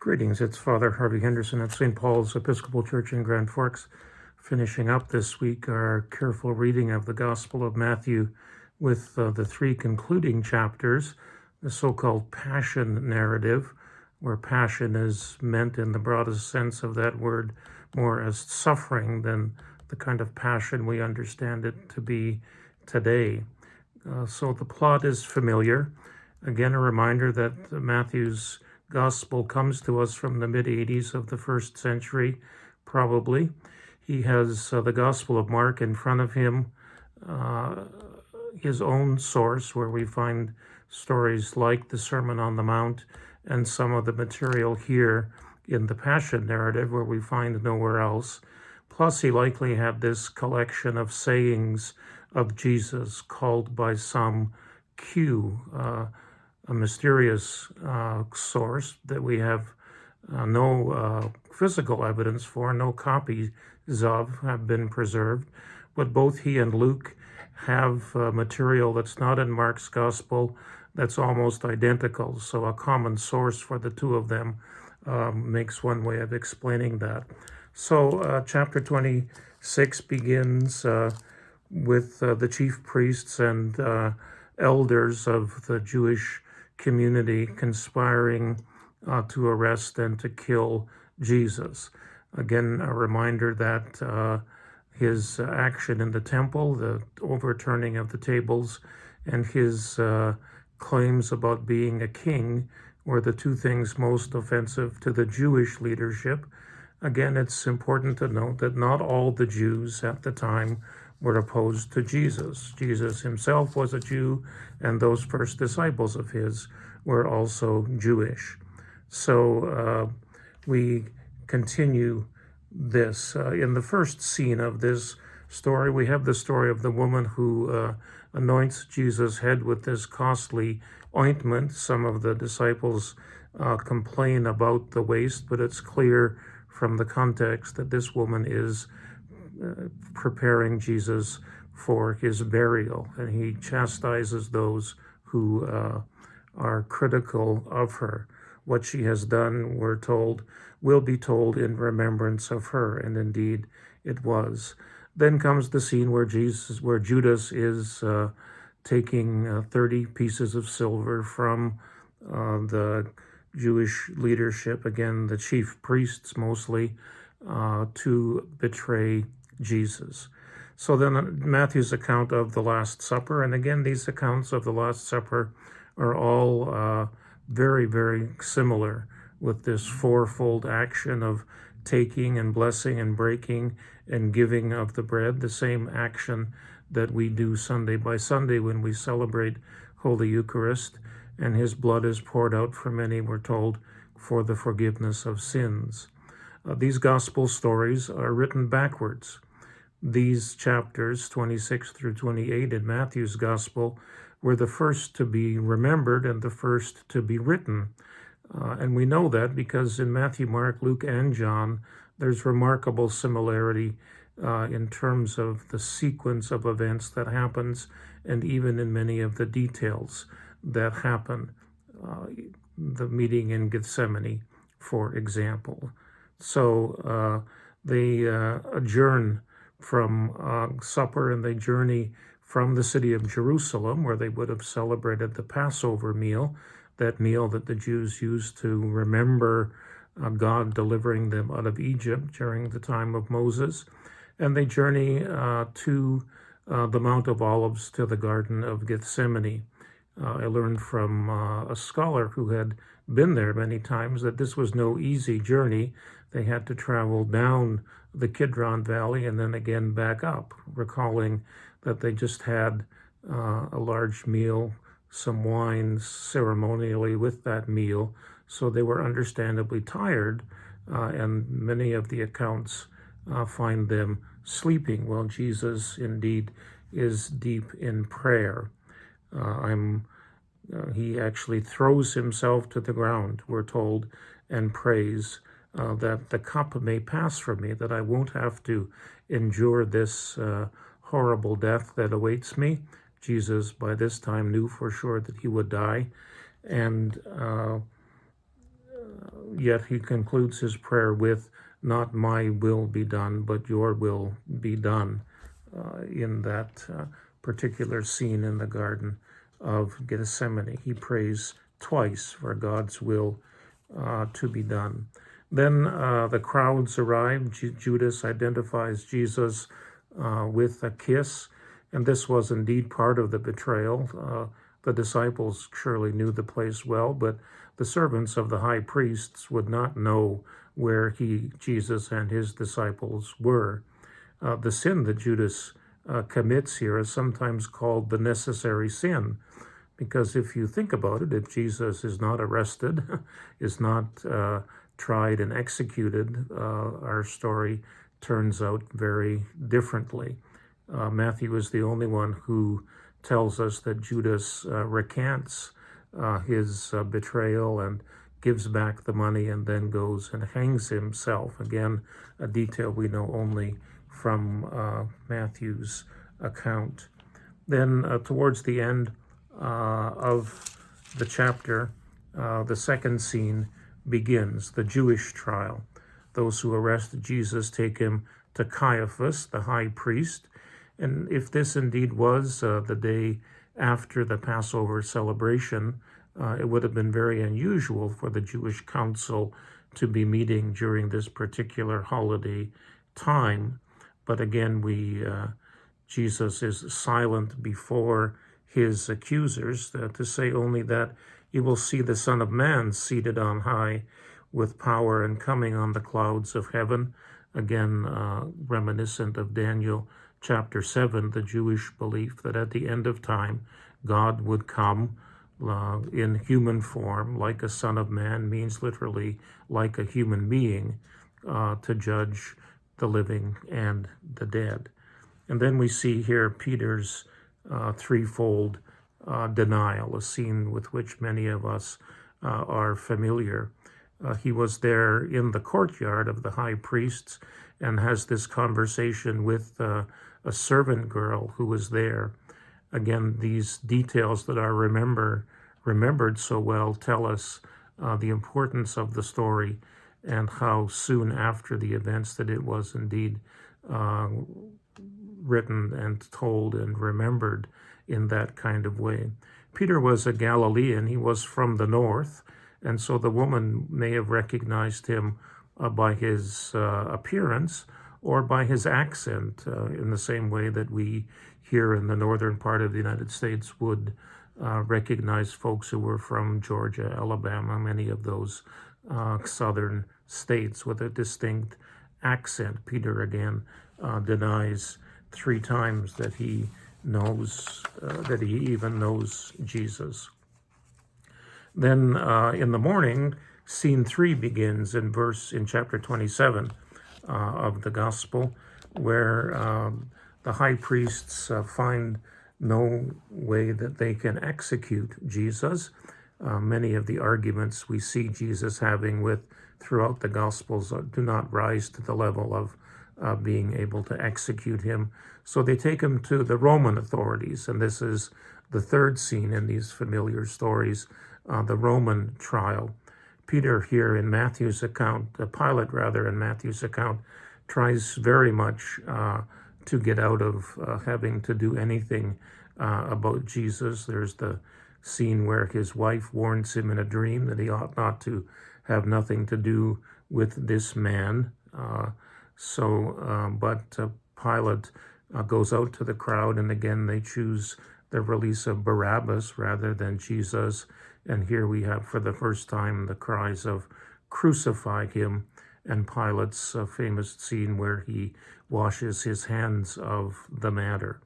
Greetings, it's Father Harvey Henderson at St. Paul's Episcopal Church in Grand Forks, finishing up this week our careful reading of the Gospel of Matthew with the three concluding chapters, the so-called Passion narrative, where passion is meant in the broadest sense of that word more as suffering than the kind of passion we understand it to be today. So the plot is familiar. Again, a reminder that Matthew's Gospel comes to us from the mid-80s of the first century, probably. He has the Gospel of Mark in front of him, his own source, where we find stories like the Sermon on the Mount and some of the material here in the Passion narrative, where we find nowhere else. Plus, he likely had this collection of sayings of Jesus called by some Q, a mysterious source that we have no physical evidence for, no copies of have been preserved. But both he and Luke have material that's not in Mark's Gospel that's almost identical. So a common source for the two of them makes one way of explaining that. So chapter 26 begins with the chief priests and elders of the Jewish community conspiring to arrest and to kill Jesus. Again, a reminder that his action in the temple, the overturning of the tables, and his claims about being a king were the two things most offensive to the Jewish leadership. Again, it's important to note that not all the Jews at the time were opposed to Jesus. Jesus himself was a Jew, and those first disciples of his were also Jewish. So we continue this. In the first scene of this story, we have the story of the woman who anoints Jesus' head with this costly ointment. Some of the disciples complain about the waste, but it's clear from the context that this woman is preparing Jesus for his burial, and he chastises those who are critical of her. What she has done, we're told, will be told in remembrance of her, and indeed it was. Then comes the scene where Judas is taking 30 pieces of silver from the Jewish leadership, again the chief priests mostly, to betray Jesus. So then Matthew's account of the Last Supper, and again these accounts of the Last Supper are all very, very similar, with this fourfold action of taking and blessing and breaking and giving of the bread, the same action that we do Sunday by Sunday when we celebrate Holy Eucharist, and his blood is poured out for many, we're told, for the forgiveness of sins. These gospel stories are written backwards. These chapters, 26 through 28 in Matthew's Gospel, were the first to be remembered and the first to be written. And we know that because in Matthew, Mark, Luke, and John, there's remarkable similarity in terms of the sequence of events that happens, and even in many of the details that happen. The meeting in Gethsemane, for example. So they adjourn from supper, and they journey from the city of Jerusalem, where they would have celebrated the Passover meal, that meal that the Jews used to remember God delivering them out of Egypt during the time of Moses. And they journey to the Mount of Olives, to the Garden of Gethsemane. I learned from a scholar who had been there many times that this was no easy journey. They had to travel down the Kidron Valley and then again back up, recalling that they just had a large meal, some wine ceremonially with that meal, so they were understandably tired, and many of the accounts find them sleeping while Jesus indeed is deep in prayer. He actually throws himself to the ground, we're told, and prays that the cup may pass from me, that I won't have to endure this horrible death that awaits me. Jesus, by this time, knew for sure that he would die. And yet he concludes his prayer with, "Not my will be done, but your will be done," in that particular scene in the Garden of Gethsemane. He prays twice for God's will to be done. Then the crowds arrive. Judas identifies Jesus with a kiss, and this was indeed part of the betrayal. The disciples surely knew the place well, but the servants of the high priests would not know where Jesus and his disciples were. The sin that Judas commits here is sometimes called the necessary sin, because if you think about it, if Jesus is not arrested, is not tried and executed, our story turns out very differently. Matthew is the only one who tells us that Judas recants his betrayal and gives back the money and then goes and hangs himself. Again, a detail we know only from Matthew's account. Then towards the end of the chapter, the second scene begins, the Jewish trial. Those who arrest Jesus take him to Caiaphas, the high priest. And if this indeed was the day after the Passover celebration, it would have been very unusual for the Jewish council to be meeting during this particular holiday time. But again, Jesus is silent before his accusers to say only that you will see the Son of Man seated on high with power and coming on the clouds of heaven. Again, reminiscent of Daniel chapter 7, the Jewish belief that at the end of time, God would come in human form, like a Son of Man, means literally like a human being, to judge the living and the dead. And then we see here Peter's threefold denial, a scene with which many of us are familiar. He was there in the courtyard of the high priests and has this conversation with a servant girl who was there. Again, these details that are remembered so well tell us the importance of the story and how soon after the events that it was indeed written and told and remembered in that kind of way. Peter was a Galilean. He was from the north, and so the woman may have recognized him by his appearance or by his accent, in the same way that we here in the northern part of the United States would recognize folks who were from Georgia, Alabama, many of those southern states with a distinct accent. Peter again denies 3 times that he knows, that he even knows Jesus. Then in the morning, scene 3 begins in chapter 27 of the gospel, where the high priests find no way that they can execute Jesus. Many of the arguments we see Jesus having throughout the gospels do not rise to the level of being able to execute him. So they take him to the Roman authorities, and this is the third scene in these familiar stories, the Roman trial. Peter here in Matthew's account, Pilate rather in Matthew's account, tries very much to get out of having to do anything about Jesus. There's the scene where his wife warns him in a dream that he ought not to have nothing to do with this man. But Pilate goes out to the crowd, and again they choose the release of Barabbas rather than Jesus. And here we have for the first time the cries of "Crucify him," and Pilate's famous scene where he washes his hands of the matter.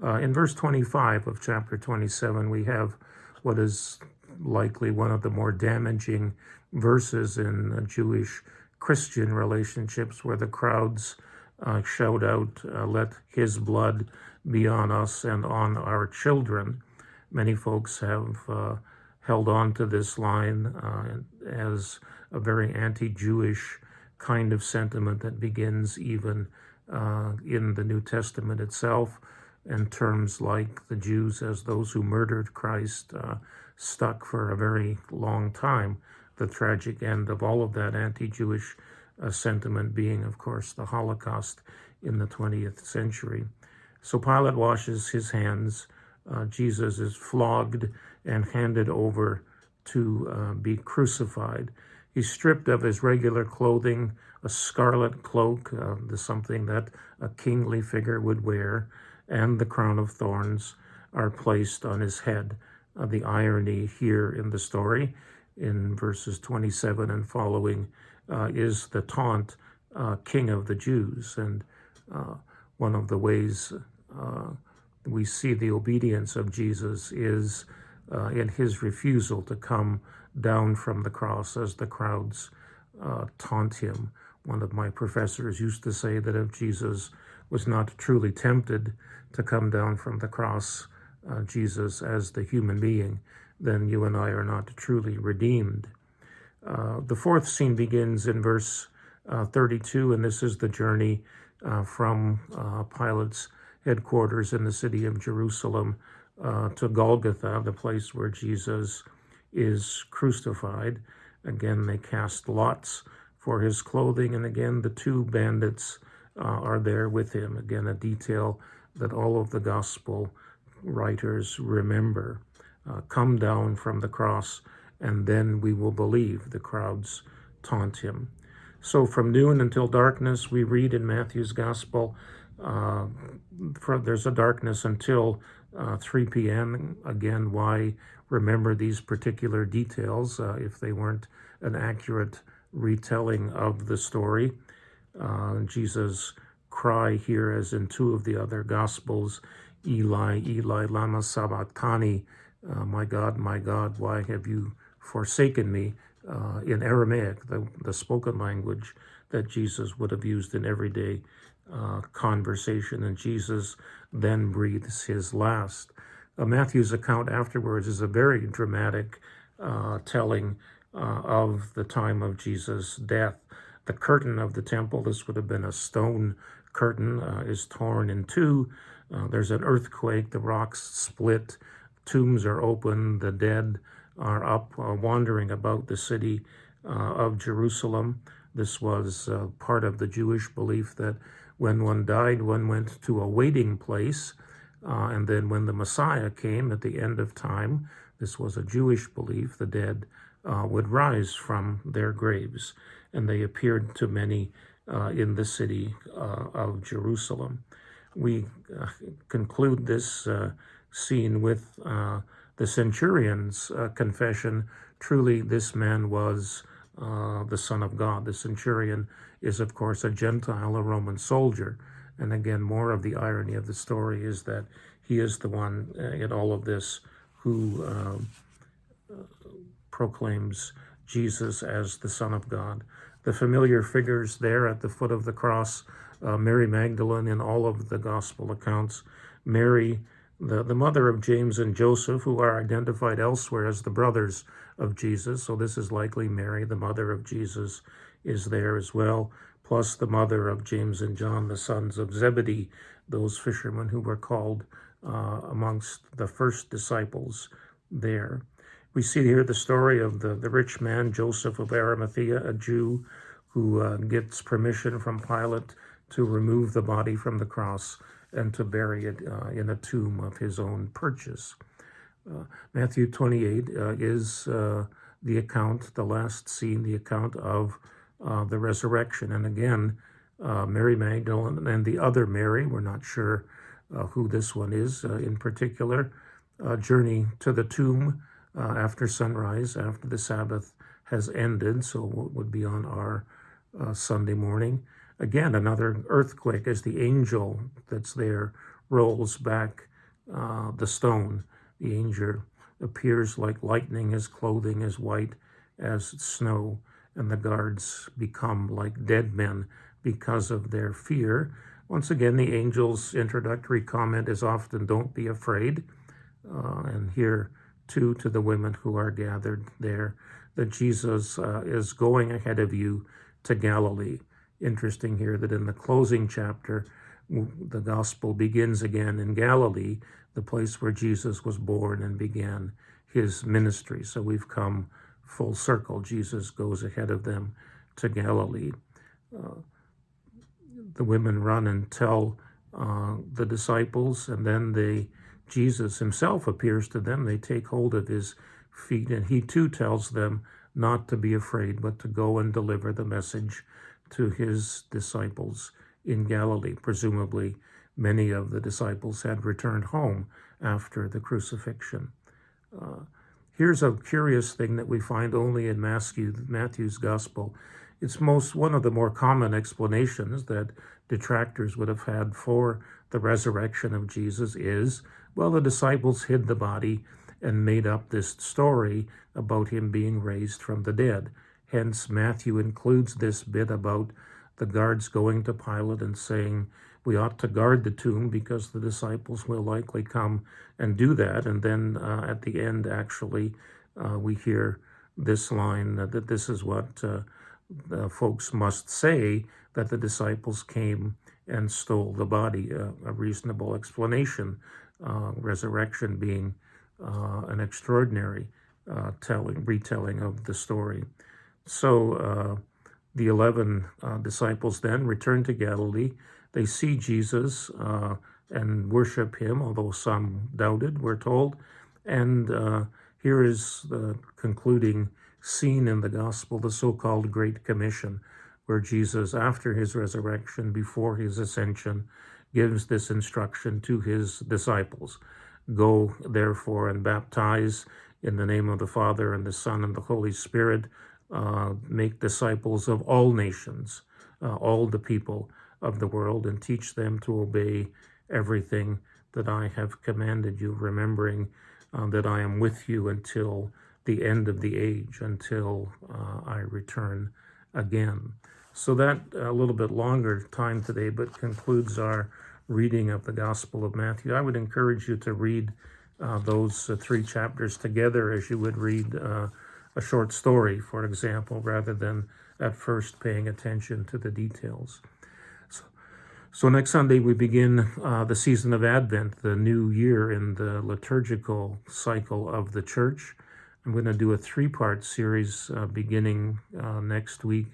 In verse 25 of chapter 27, we have what is likely one of the more damaging verses in Jewish Christian relationships, where the crowds shout out, "Let his blood be on us and on our children." Many folks have held on to this line as a very anti-Jewish kind of sentiment that begins even in the New Testament itself, and terms like the Jews as those who murdered Christ stuck for a very long time the tragic end of all of that anti-Jewish sentiment being, of course, the Holocaust in the 20th century. So Pilate washes his hands. Jesus is flogged and handed over to be crucified. He's stripped of his regular clothing, a scarlet cloak, something that a kingly figure would wear, and the crown of thorns are placed on his head. The irony here in the story, in verses 27 and following, is the taunt, King of the Jews. And one of the ways we see the obedience of Jesus is in his refusal to come down from the cross as the crowds taunt him. One of my professors used to say that if Jesus was not truly tempted to come down from the cross, Jesus as the human being, then you and I are not truly redeemed. The fourth scene begins in verse 32, and this is the journey from Pilate's headquarters in the city of Jerusalem to Golgotha, the place where Jesus is crucified. Again, they cast lots for his clothing, and again, the two bandits are there with him. Again, a detail that all of the gospel writers remember. Come down from the cross, and then we will believe. The crowds taunt him. So from noon until darkness, we read in Matthew's gospel, there's a darkness until 3 p.m. Again, why remember these particular details if they weren't an accurate retelling of the story? Jesus' cry here, as in two of the other gospels, Eli, Eli, lama sabachthani, my God, why have you forsaken me? In Aramaic, the spoken language that Jesus would have used in everyday conversation, and Jesus then breathes his last. Matthew's account afterwards is a very dramatic telling of the time of Jesus' death. The curtain of the temple, this would have been a stone curtain, is torn in two. There's an earthquake, the rocks split, tombs are open, the dead are up, wandering about the city of Jerusalem. This was part of the Jewish belief that when one died, one went to a waiting place, and then when the Messiah came at the end of time, this was a Jewish belief, the dead would rise from their graves, and they appeared to many in the city of Jerusalem. We conclude this scene with the centurion's confession. Truly, this man was the Son of God. The centurion is, of course, a Gentile, a Roman soldier. And again, more of the irony of the story is that he is the one in all of this who proclaims Jesus as the Son of God. The familiar figures there at the foot of the cross, Mary Magdalene in all of the gospel accounts, Mary, the mother of James and Joseph, who are identified elsewhere as the brothers of Jesus. So this is likely Mary, the mother of Jesus, is there as well, plus the mother of James and John, the sons of Zebedee, those fishermen who were called amongst the first disciples there. We see here the story of the rich man, Joseph of Arimathea, a Jew who gets permission from Pilate to remove the body from the cross and to bury it in a tomb of his own purchase. Matthew 28 is the account, the last scene, the account of the resurrection. And again, Mary Magdalene and the other Mary, we're not sure who this one is in particular, journey to the tomb after sunrise, after the Sabbath has ended, so what would be on our Sunday morning. Again, another earthquake as the angel that's there rolls back the stone. The angel appears like lightning, his clothing is white as snow, and the guards become like dead men because of their fear. Once again, the angel's introductory comment is often, don't be afraid. And here, too, to the women who are gathered there, that Jesus is going ahead of you to Galilee. Interesting here that in the closing chapter, the gospel begins again in Galilee, the place where Jesus was born and began his ministry. So we've come full circle. Jesus goes ahead of them to Galilee. The women run and tell the disciples, and then Jesus himself appears to them. They take hold of his feet, and he too tells them not to be afraid, but to go and deliver the message to his disciples in Galilee. Presumably, many of the disciples had returned home after the crucifixion. Here's a curious thing that we find only in Matthew's Gospel. It's one of the more common explanations that detractors would have had for the resurrection of Jesus is, well, the disciples hid the body and made up this story about him being raised from the dead. Hence, Matthew includes this bit about the guards going to Pilate and saying, we ought to guard the tomb because the disciples will likely come and do that. And then at the end, actually, we hear this line that this is what folks must say, that the disciples came and stole the body, a reasonable explanation, resurrection being an extraordinary retelling of the story. So the 11 disciples then return to Galilee. They see Jesus and worship him, although some doubted, we're told. And here is the concluding scene in the gospel, the so-called Great Commission, where Jesus, after his resurrection, before his ascension, gives this instruction to his disciples. Go, therefore, and baptize in the name of the Father and the Son and the Holy Spirit. Make disciples of all nations, all the people of the world, and teach them to obey everything that I have commanded you, remembering that I am with you until the end of the age, until I return again. So that a little bit longer time today, but concludes our reading of the Gospel of Matthew. I would encourage you to read those 3 chapters together as you would read a short story, for example, rather than at first paying attention to the details. So next Sunday we begin the season of Advent, the new year in the liturgical cycle of the Church. I'm going to do a 3-part series beginning next week,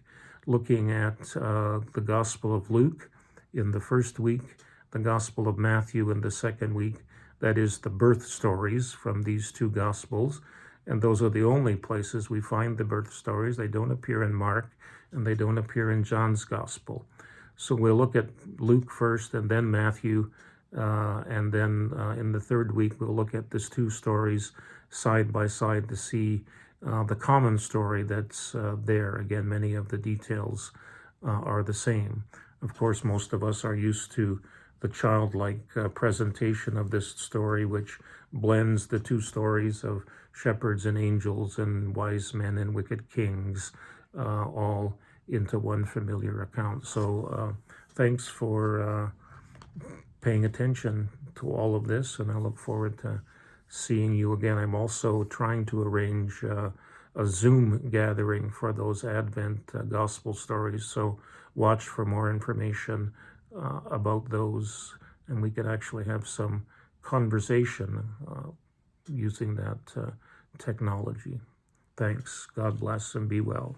looking at the Gospel of Luke in the first week, the Gospel of Matthew in the second week. That is the birth stories from these 2 Gospels. And those are the only places we find the birth stories. They don't appear in Mark, and they don't appear in John's Gospel. So we'll look at Luke first, and then Matthew, and then in the third week we'll look at these 2 stories side by side to see the common story that's there. Again, many of the details are the same. Of course, most of us are used to the childlike presentation of this story, which blends the 2 stories of shepherds and angels and wise men and wicked kings, all into one familiar account. So thanks for paying attention to all of this, and I look forward to seeing you again. I'm also trying to arrange a Zoom gathering for those Advent Gospel stories, so watch for more information about those, and we could actually have some conversation using that technology. Thanks. God bless and be well.